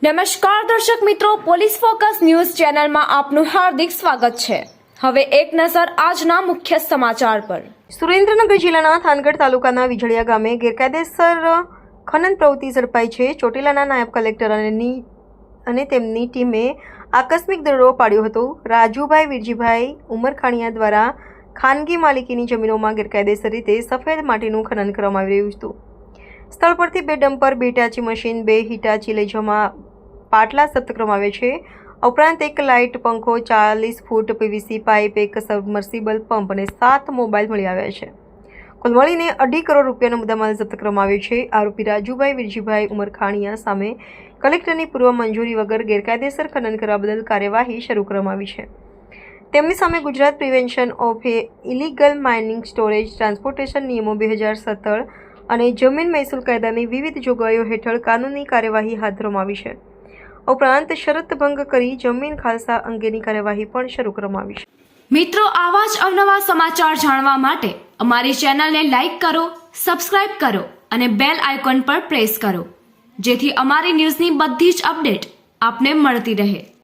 નમસ્કાર દર્શક મિત્રો, પોલીસ ફોકસ ન્યૂઝ ચેનલમાં આપનું હાર્દિક સ્વાગત છે। હવે એક નજર આજના મુખ્ય સમાચાર પર। સુરેન્દ્રનગર જિલ્લાના થાનગઢ તાલુકાના વિજળિયા ગામે ગેરકાયદેસર ખનન પ્રવૃત્તિ ઝડપાઈ છે। ચોટીલાના નાયબ કલેક્ટર અને તેમની ટીમે આકસ્મિક દરોડો પાડ્યો હતો। રાજુભાઈ વિરજીભાઈ ઉમરખાણીયા દ્વારા ખાનગી માલિકીની જમીનોમાં ગેરકાયદેસર રીતે સફેદ માટીનું ખનન કરવામાં આવી રહ્યું હતું। સ્થળ પરથી 2 ડમ્પર, 2 હિટાચી મશીન, 2 હિટાચી લઈ જવા પાટલા જપ્ત કરવામાં આવે છે। ઉપરાંત 1 લાઇટ પંખો, 40 ફૂટ પીવીસી પાઇપ, 1 સબમર્સિબલ પંપ અને 7 મોબાઈલ મળી આવ્યા છે। કુલ મળીને 2.5 કરોડ રૂપિયાનો મુદ્દામાલ જપ્ત કરવામાં આવ્યો છે। આરોપી રાજુભાઈ વિરજીભાઈ ઉમરખાણીયા સામે કલેક્ટરની પૂર્વ મંજૂરી વગર ગેરકાયદેસર ખનન કરવા બદલ કાર્યવાહી શરૂ કરવામાં આવી છે। તેમની સામે Gujarat prevention of illegal mining, storage, transportation નિયમો 2017 અને જમીન મહેસૂલ કાયદાની વિવિધ જોગવાઈઓ હેઠળ કાનૂની કાર્યવાહી હાથ ધરવામાં આવી છે। ઉપરાંત શરત ભંગ કરી જમીન ખાલસા અંગેની કાર્યવાહી પણ શરૂ કરવામાં આવી છે। મિત્રો, આવા જ અવનવા સમાચાર જાણવા માટે અમારી ચેનલને લાઈક કરો, સબસ્ક્રાઇબ કરો અને બેલ આઇકોન પર પ્રેસ કરો, જેથી અમારી ન્યૂઝની બધી જ અપડેટ આપને મળતી રહે।